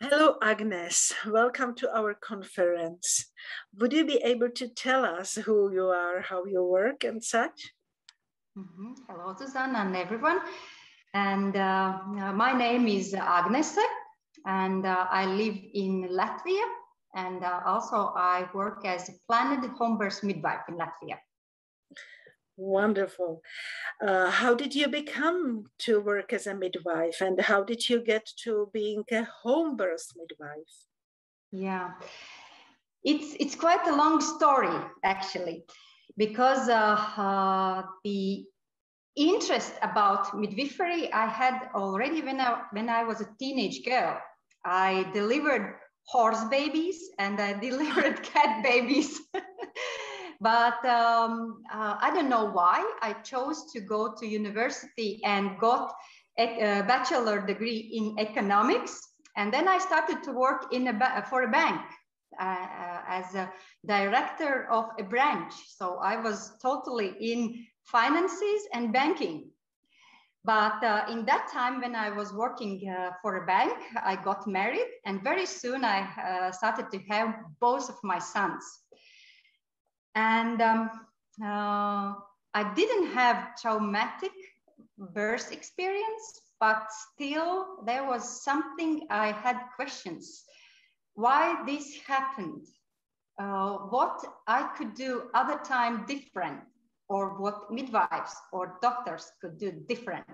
Hello, Agnes. Welcome to our conference. Would you be able to tell us who you are, how you work and such? Hello, Susanna and everyone. And my name is Agnese, and I live in Latvia. And also I work as a planned home birth midwife in Latvia. Wonderful. How did you become to work as a midwife, and how did you get to being a home birth midwife? Yeah, it's quite a long story actually, because the interest about midwifery I had already when I was a teenage girl. I delivered horse babies and I delivered cat babies. But I don't know why I chose to go to university and got a bachelor degree in economics. And then I started to work for a bank as a director of a branch. So I was totally in finances and banking. But in that time when I was working for a bank, I got married, and very soon I started to have both of my sons. And I didn't have traumatic birth experience, but still there was something I had questions. Why this happened? What I could do other time different, or what midwives or doctors could do different.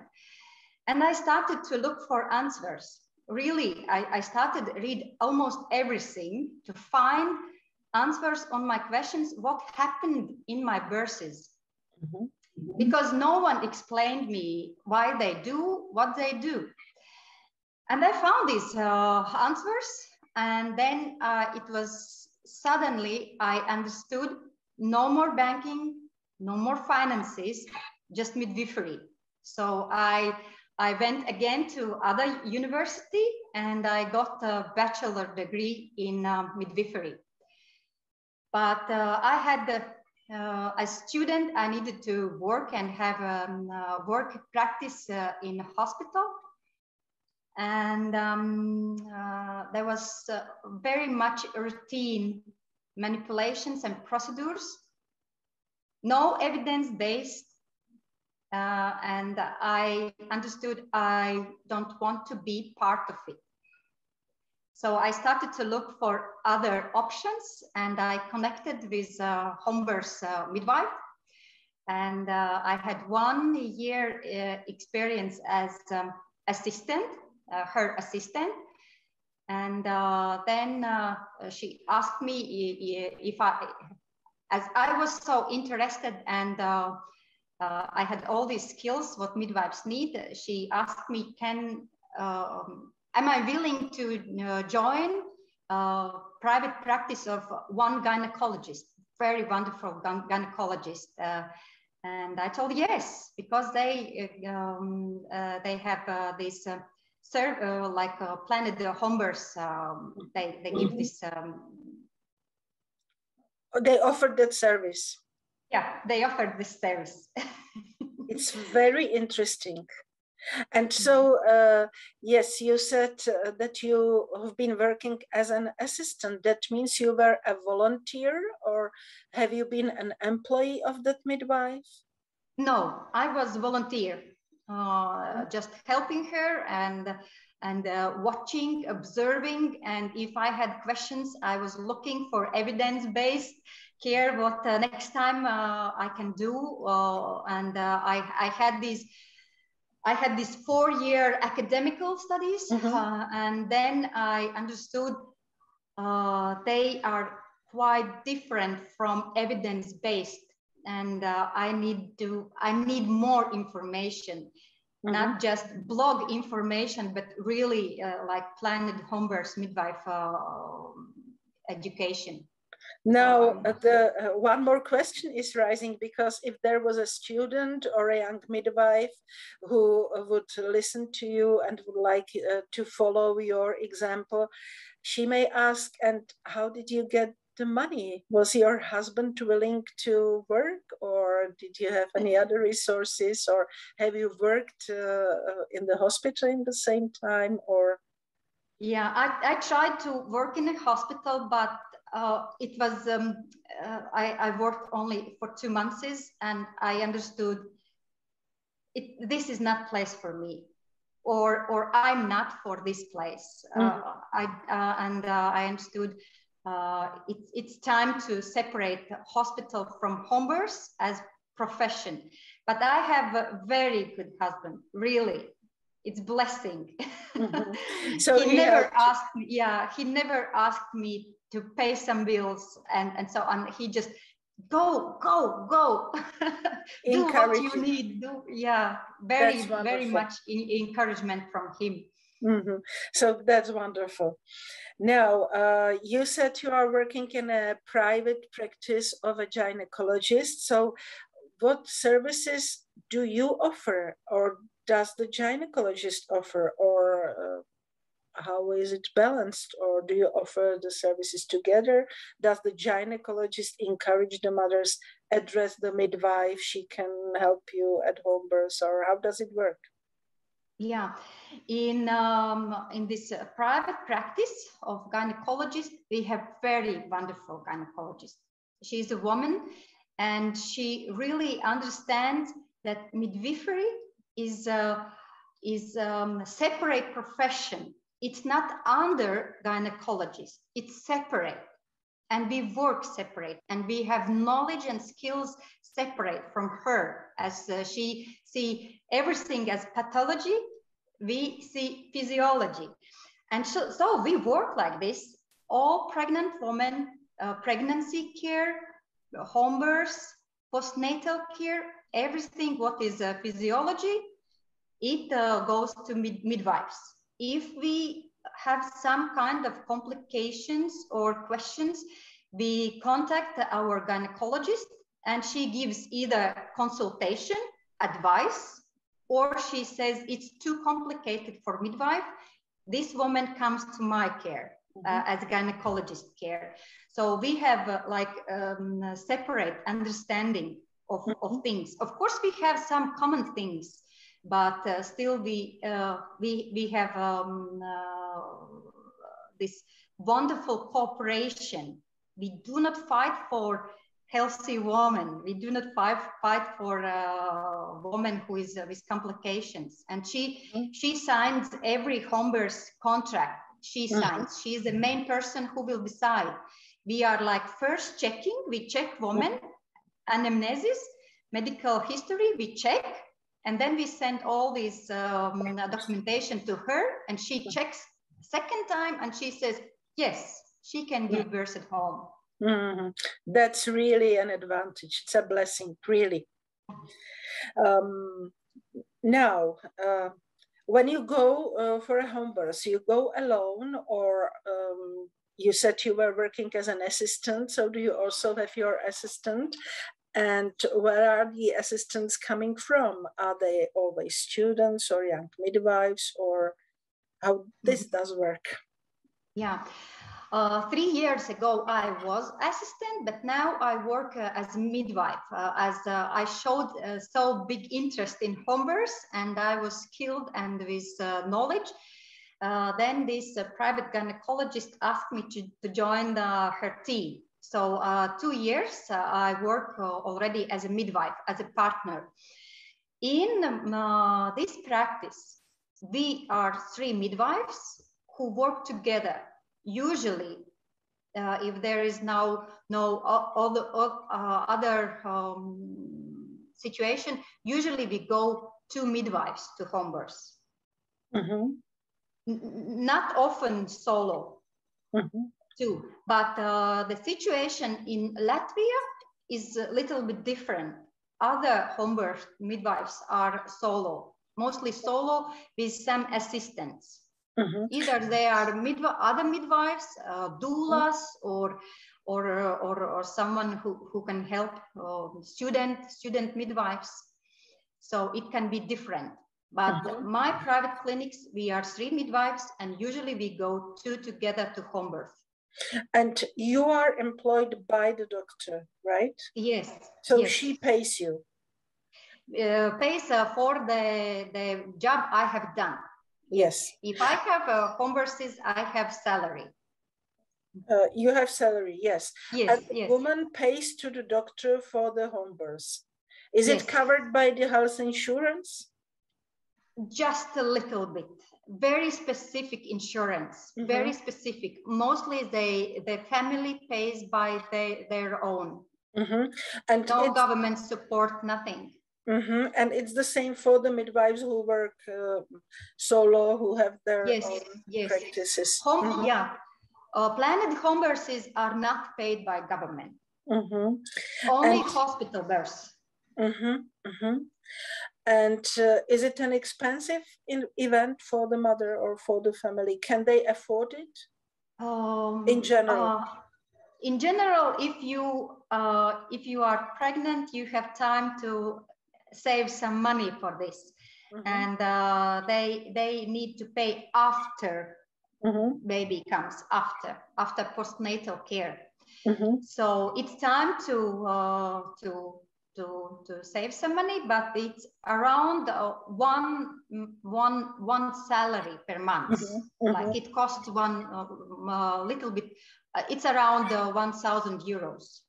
And I started to look for answers. Really, I started to read almost everything to find answers on my questions, what happened in my births. Because no one explained me why they do what they do. And I found these answers, and then it was suddenly I understood no more banking, no more finances, just midwifery. So I went again to other university and I got a bachelor degree in midwifery. But I had, as student, I needed to work and have work practice in a hospital. And there was very much routine manipulations and procedures, no evidence-based. And I understood I don't want to be part of it. So I started to look for other options, and I connected with home birth midwife. And I had 1 year experience as assistant, her assistant. And then she asked me if as I was so interested and I had all these skills what midwives need, she asked me, am I willing to join private practice of one gynecologist, very wonderful gynecologist. And I told yes, because they have this like planned home birth. They give this. They offered that service. Yeah, they offered this service. It's very interesting. And so, yes, you said that you have been working as an assistant. That means you were a volunteer, or have you been an employee of that midwife? No, I was volunteer, just helping her and watching, observing. And if I had questions, I was looking for evidence-based care, what next time I can do. And I had these 4-year academical studies, and then I understood they are quite different from evidence-based, and I need more information, not just blog information, but really like planned home birth midwife education. Now, one more question is rising, because if there was a student or a young midwife who would listen to you and would like to follow your example, she may ask, and how did you get the money? Was your husband willing to work, or did you have any other resources, or have you worked in the hospital in the same time, or? Yeah, I tried to work in a hospital, but it was, I worked only for 2 months, and I understood this is not place for me, or I'm not for this place. I understood it's time to separate the hospital from home birth as profession. But I have a very good husband, really. It's blessing. So he never asked me, he never asked me to pay some bills and so on. He just go do what you need. Very much encouragement from him. So that's wonderful. Now, you said you are working in a private practice of a gynecologist. So what services do you offer, or does the gynecologist offer, or how is it balanced, or do you offer the services together? Does the gynecologist encourage the mothers, address the midwife, she can help you at home birth, or how does it work? Yeah, in this private practice of gynecologist, we have very wonderful gynecologist. She's a woman, and she really understands that midwifery is a separate profession. It's not under gynecologist, it's separate. And we work separate, and we have knowledge and skills separate from her, as she see everything as pathology, we see physiology. And so we work like this. All pregnant women, pregnancy care, home birth, postnatal care, everything what is physiology, it goes to midwives. If we have some kind of complications or questions, we contact our gynecologist, and she gives either consultation, advice, or she says it's too complicated for midwife. This woman comes to my care as gynecologist care. So we have separate understanding of things. Of course, we have some common things, but still we have this wonderful cooperation. We do not fight for healthy woman. We do not fight for a woman who is with complications. And she signs every home birth contract. She signs. She is the main person who will decide. We are like first checking. We check woman, anamnesis, medical history. We check. And then we send all this documentation to her, and she checks second time, and she says, yes, she can give birth at home. That's really an advantage. It's a blessing, really. Now, when you go for a home birth, you go alone, or you said you were working as an assistant, so do you also have your assistant? And where are the assistants coming from? Are they always students or young midwives, or how this does work? Yeah, 3 years ago I was assistant, but now I work as a midwife, as I showed so big interest in home birth, and I was skilled and with knowledge. Then this private gynecologist asked me to join her team. So 2 years I work already as a midwife, as a partner. In this practice, we are 3 midwives who work together. Usually, if there is no other situation, usually we go 2 midwives to home birth. Not often solo. Too. But the situation in Latvia is a little bit different. Other home birth midwives are solo, mostly solo with some assistants. Either they are other midwives, doulas, or someone who can help student midwives. So it can be different. But my private clinics, we are 3 midwives, and usually we go 2 together to home birth. And you are employed by the doctor, right? Yes. So yes. She pays you? Pays for the job I have done. Yes. If I have conferences, I have salary. You have salary, yes. Yes, and the yes. woman pays to the doctor for the home birth. Is Yes. it covered by the health insurance? Just a little bit. Very specific insurance. Very specific. Mostly the family pays by their own. And no government support, nothing. And it's the same for the midwives who work solo, who have their own practices. Yeah. Planned home births are not paid by government. Only hospital births. And is it an expensive event for the mother or for the family? Can they afford it? In general? In general, if you are pregnant, you have time to save some money for this, and they need to pay after baby comes, after postnatal care. So it's time to save some money, but it's around one salary per month. Like it costs one little bit. It's around 1,000 euros.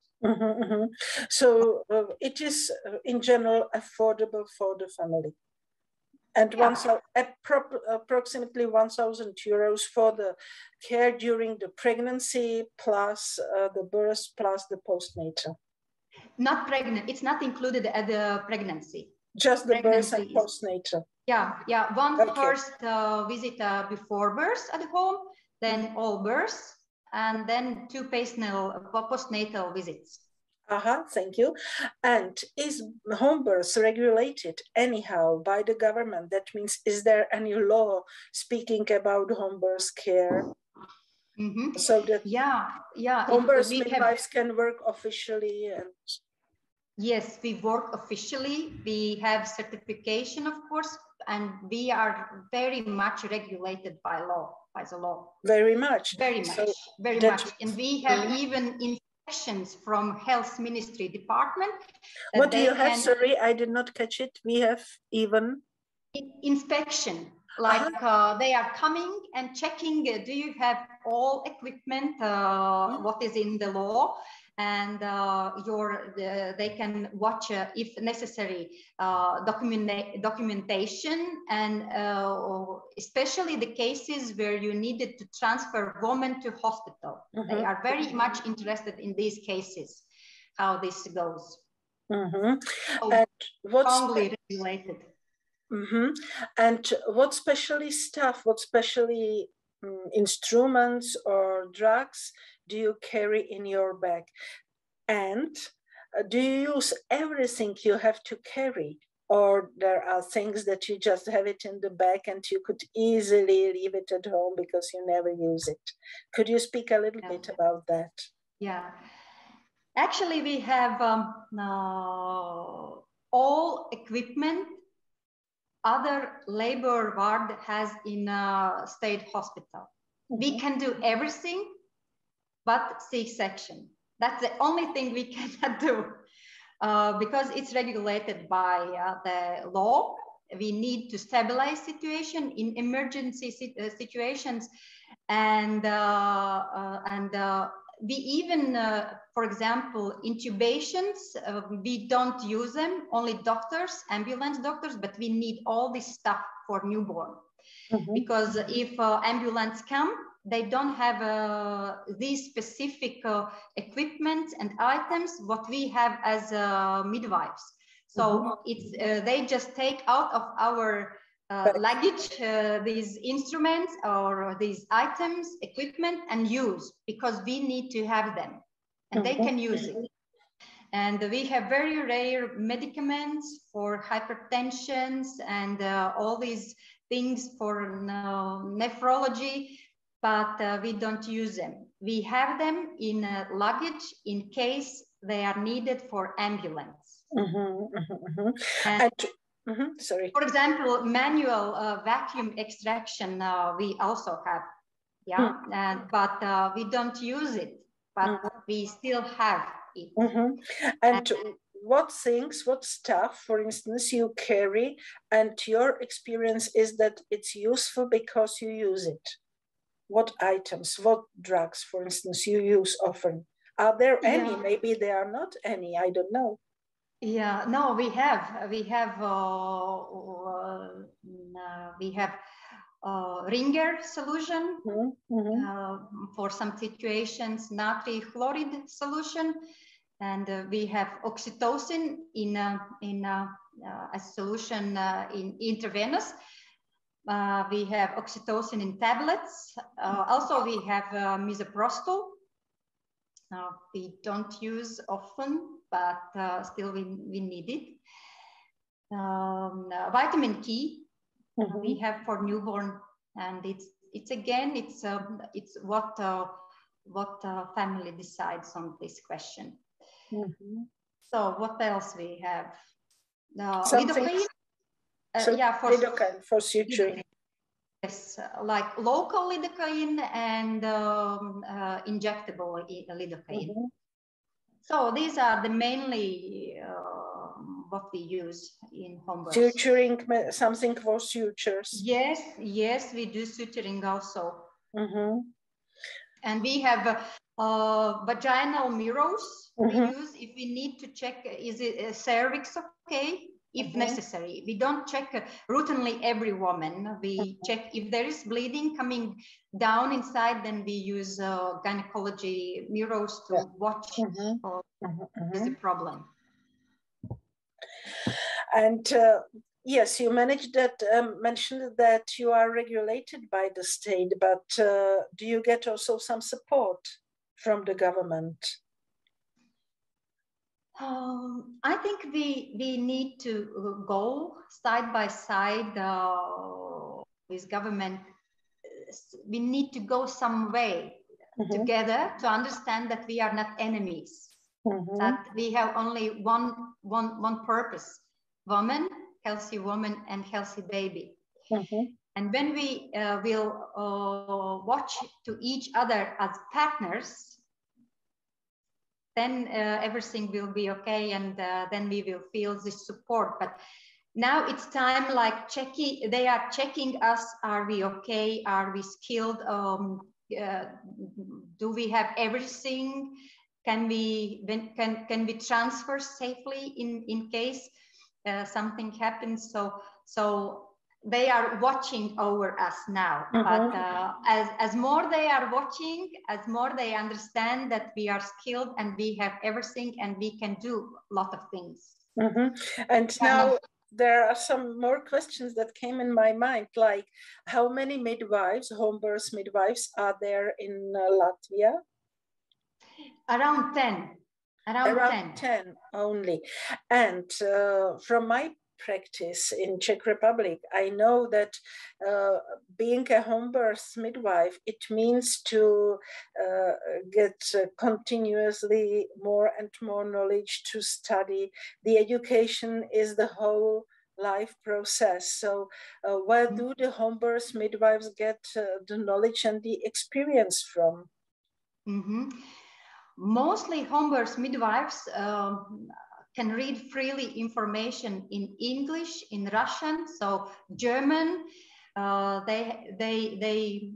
So it is in general affordable for the family. And approximately 1,000 euros for the care during the pregnancy, plus the birth, plus the postnatal. Not pregnant. It's not included at the pregnancy. Just the birth and postnatal. Yeah. One first visit before birth at home, then all births, and then 2 postnatal visits. Thank you. And is home birth regulated anyhow by the government? That means, is there any law speaking about home birth care? So that home birth midwives can work officially? And yes, we work officially. We have certification, of course, and we are very much regulated by law, by the law. Very much. Very much. So very much. And we have even inspections from Health Ministry Department. What do you have? Sorry, I did not catch it. We have even inspection. Like they are coming and checking, do you have all equipment, what is in the law, and they can watch, if necessary, documentation, and especially the cases where you needed to transfer women to hospital. They are very much interested in these cases, how this goes. So and what's strongly regulated. And what specially stuff, what specially instruments or drugs do you carry in your bag? And do you use everything you have to carry? Or there are things that you just have it in the bag and you could easily leave it at home because you never use it? Could you speak a little bit about that? Yeah. Actually, we have all equipment other labor ward has in a state hospital. We can do everything but C-section. That's the only thing we cannot do because it's regulated by the law. We need to stabilize situation in emergency situations, and we even, for example, intubations, we don't use them, only doctors, ambulance doctors, but we need all this stuff for newborn. Because if ambulance come, they don't have these specific equipment and items what we have as midwives. So it's they just take out of our luggage these instruments or these items, equipment, and use, because we need to have them and they can use it. And we have very rare medicaments for hypertensions and all these things for nephrology, but we don't use them. We have them in luggage in case they are needed for ambulance. Sorry. For example, manual vacuum extraction we also have, but we don't use it, but we still have it. And what things, what stuff, for instance, you carry and your experience is that it's useful because you use it? What items, what drugs, for instance, you use often? Are there any? Maybe there are not any, I don't know. Yeah, no, we have Ringer solution for some situations, natri chloride solution, and we have oxytocin in a solution in intravenous. We have oxytocin in tablets. Also, we have misoprostol. We don't use often, but still we need it. Vitamin K we have for newborn, and it's what family decides on this question. So what else we have? Lidocaine. Lidocaine for suturing. Yes, like local lidocaine and injectable lidocaine. So these are the mainly what we use in home birth. Suturing, something for sutures. Yes, we do suturing also. And we have vaginal mirrors we use if we need to check, is it cervix okay? If necessary. We don't check routinely every woman. We check if there is bleeding coming down inside, then we use gynecology mirrors to watch is the problem. And yes, you mentioned that you are regulated by the state, but do you get also some support from the government? I think we need to go side by side with government. We need to go some way together to understand that we are not enemies. That we have only one purpose: woman, healthy woman, and healthy baby. And when we will watch to each other as partners, then everything will be okay, and then we will feel this support. But now it's time, like they are checking us. Are we okay? Are we skilled? Do we have everything? Can we transfer safely in case something happens? So they are watching over us now. But as more they are watching, as more they understand that we are skilled and we have everything and we can do a lot of things. And now there are some more questions that came in my mind, like how many midwives, home birth midwives, are there in Latvia? Around 10. Around 10 only. And from my practice in Czech Republic, I know that being a home birth midwife, it means to get continuously more and more knowledge, to study. The education is the whole life process. So where do the home birth midwives get the knowledge and the experience from? Mostly home birth midwives can read freely information in English, in Russian, so German. They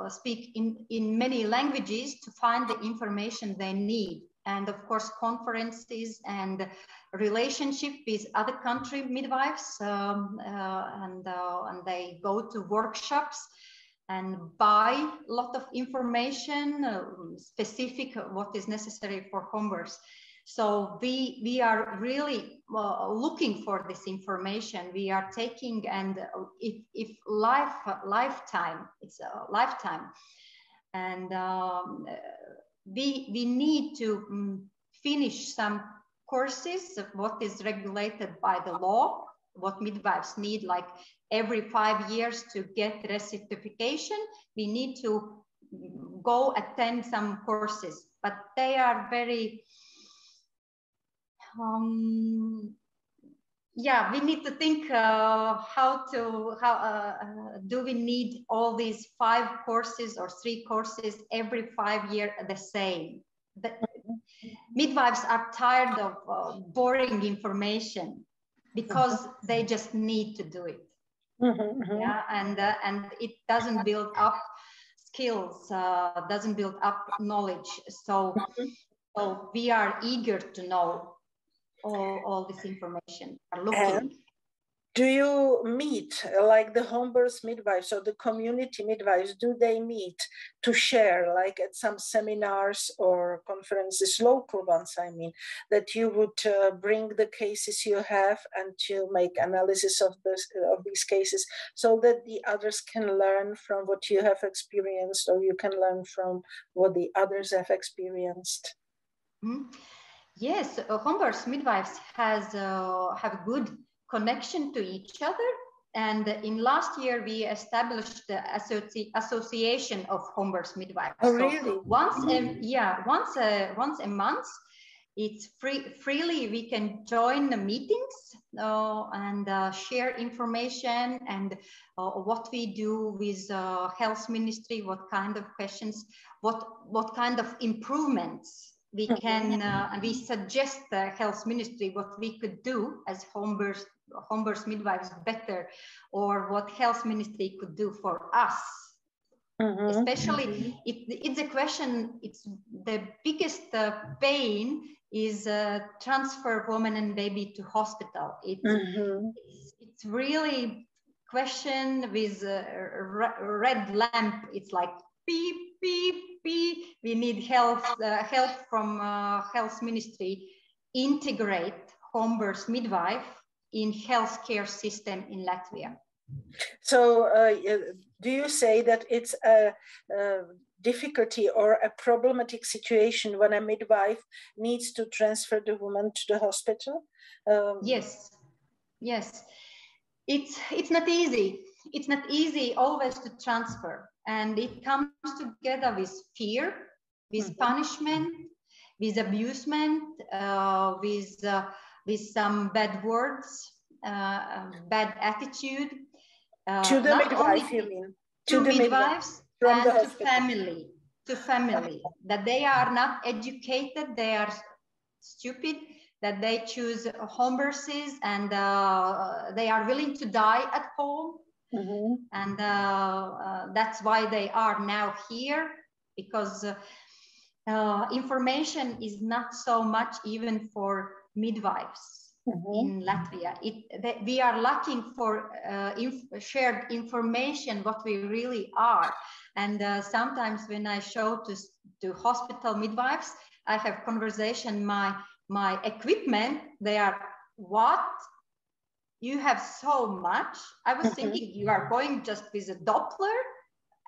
speak in many languages to find the information they need. And of course, conferences and relationship with other country midwives, and they go to workshops and buy a lot of information, specific what is necessary for home birth. So we are really looking for this information. We are taking, and if lifetime, it's a lifetime, and we need to finish some courses of what is regulated by the law, what midwives need, like every 5 years to get recertification. We need to go attend some courses, but they are very yeah, we need to think how do we need all these 5 courses or 3 courses every 5 years the same? Midwives are tired of boring information because they just need to do it. Yeah, and it doesn't build up skills, doesn't build up knowledge. So we are eager to know all this information. Are looking. Do you meet, like the home birth midwives or the community midwives, do they meet to share, like at some seminars or conferences, local ones, I mean, that you would bring the cases you have and to make analysis of these cases so that the others can learn from what you have experienced, or you can learn from what the others have experienced? Yes, home birth midwives have a good connection to each other, and in last year we established the association of home birth midwives. Oh, really? So once a month, it's freely we can join the meetings and share information and what we do with health ministry, what kind of questions, what kind of improvements we can, we suggest the health ministry what we could do as home birth midwives better, or what health ministry could do for us. Especially, it's a question, it's the biggest pain is transfer woman and baby to hospital. It's really question with red lamp. It's like beep, beep, beep. We need help from health ministry, integrate home birth midwife in healthcare system in Latvia. So do you say that it's a difficulty or a problematic situation when a midwife needs to transfer the woman to the hospital? Yes. It's not easy. It's not easy always to transfer, and it comes together with fear, with punishment, with abusement, with some bad words, bad attitude. To the midwife, you mean? To midwives and to family, that they are not educated, they are stupid, that they choose home births and they are willing to die at home. And that's why they are now here, because information is not so much even for midwives in Latvia. We are looking for shared information, what we really are. And sometimes when I show to hospital midwives, I have conversation, my equipment, they are, what? You have so much? I was thinking you are going just with a Doppler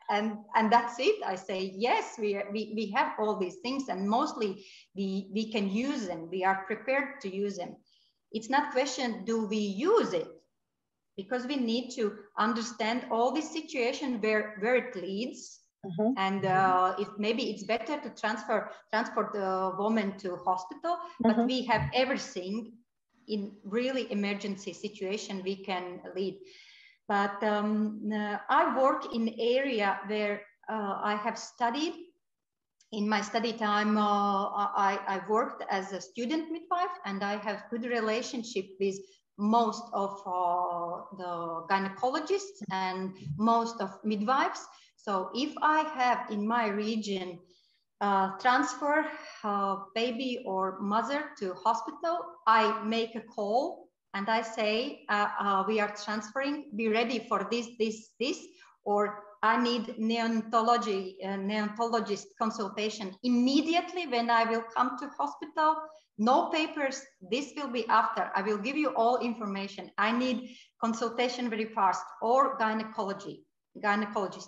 and that's it. I say, yes, we have all these things, and mostly we can use them. We are prepared to use them. It's not question, do we use it? Because we need to understand all this situation where it leads. And if maybe it's better to transport the woman to hospital, but we have everything in really emergency situation we can lead. But I work in area where I have studied. In my study time, I worked as a student midwife, and I have good relationship with most of the gynecologists and most of midwives. So if I have in my region transfer baby or mother to hospital, I make a call and I say, we are transferring, be ready for this, or I need neonatologist consultation immediately when I will come to hospital. No papers, this will be after. I will give you all information. I need consultation very fast, or gynecologist.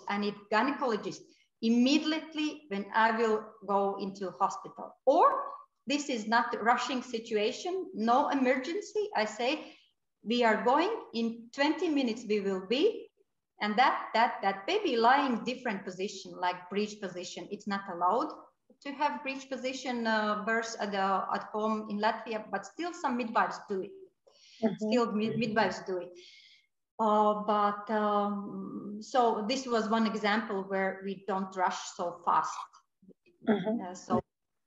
I need gynecologist immediately when I will go into hospital. Or this is not a rushing situation, no emergency. I say, we are going, in 20 minutes we will be, and that baby lying different position, like breech position, it's not allowed to have breech position birth at home in Latvia, but still some midwives do it. Skilled midwives do it. So this was one example where we don't rush so fast.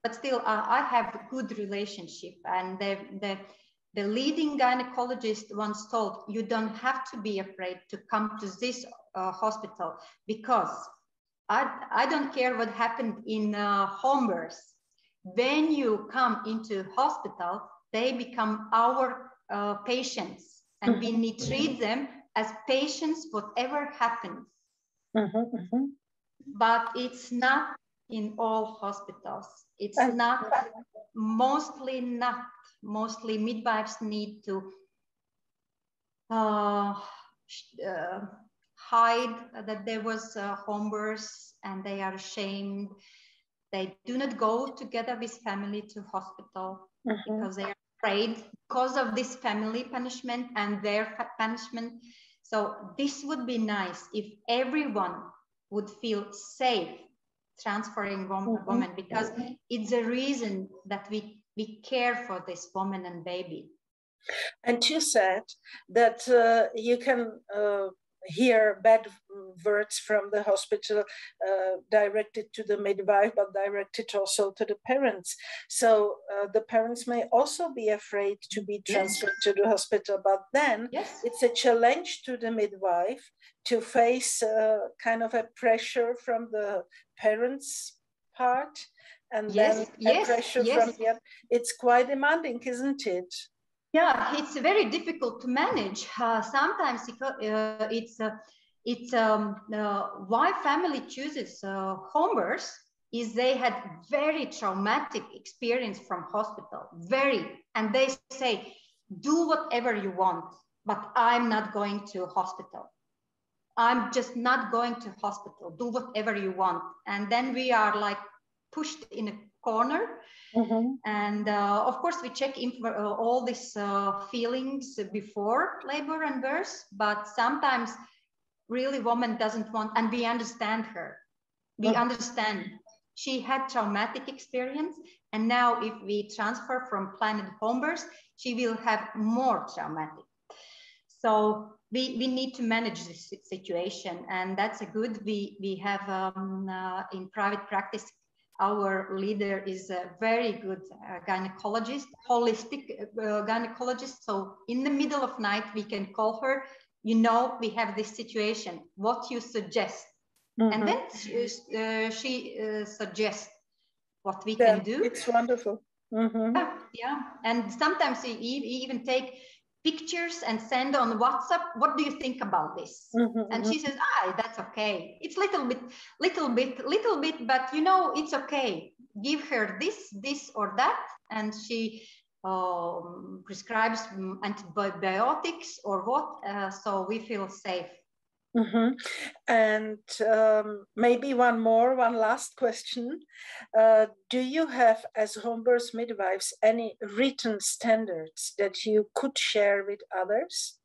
but still I have a good relationship. And the leading gynecologist once told, you don't have to be afraid to come to this hospital, because I don't care what happened in home birth. When you come into hospital, they become our patients, and we need to treat them as patients, whatever happens. But it's not in all hospitals. It's not, mostly not. Mostly midwives need to hide that there was home birth, and they are ashamed. They do not go together with family to hospital because they are afraid because of this family punishment and their punishment. So this would be nice if everyone would feel safe transferring woman, because it's a reason that we care for this woman and baby. And you said that you can hear bad words from the hospital directed to the midwife, but directed also to the parents. So the parents may also be afraid to be transferred to the hospital, but then it's a challenge to the midwife to face kind of a pressure from the parents' part, and then a pressure from the other. It's quite demanding, isn't it? Yeah, it's very difficult to manage. Sometimes it's why family chooses home birth is they had very traumatic experience from hospital, and they say, do whatever you want, but I'm not going to hospital. I'm just not going to hospital. Do whatever you want. And then we are like pushed in a corner. And of course, we check all these feelings before labor and birth, but sometimes really woman doesn't want, and we understand her. We understand she had traumatic experience, and now if we transfer from planned home birth, she will have more traumatic. So we need to manage this situation, and that's a good. We have in private practice, our leader is a very good gynecologist, holistic gynecologist. So in the middle of night, we can call her, you know, we have this situation, what you suggest? And then she suggests what we can do. It's wonderful. Yeah. And sometimes we even take pictures and send on WhatsApp. What do you think about this? And she says, that's okay. It's little bit, but you know, it's okay. Give her this or that. And she prescribes antibiotics or what, so we feel safe. And maybe one last question. Do you have, as home birth midwives, any written standards that you could share with others?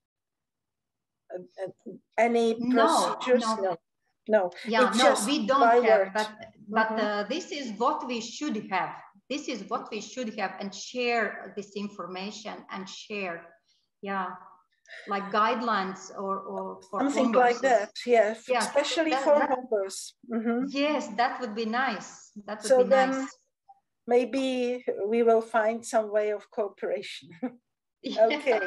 Any procedures? No. Yeah, no, we don't have, but this is what we should have. This is what we should have, and share this information and share, like guidelines or something like that, especially for home birth. Yes, that would be nice. That would be nice. Maybe we will find some way of cooperation. Okay.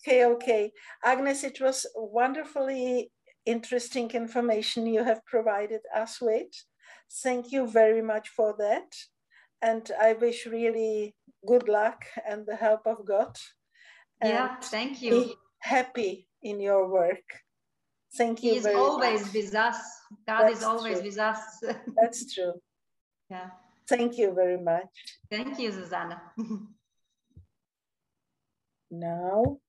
Okay. Agnes, it was wonderfully interesting information you have provided us with. Thank you very much for that. And I wish really good luck and the help of God. Thank you. Be happy in your work. Thank you very much. He is always with us. God is always with us. That's true. Yeah. Thank you very much. Thank you, Susanna. Now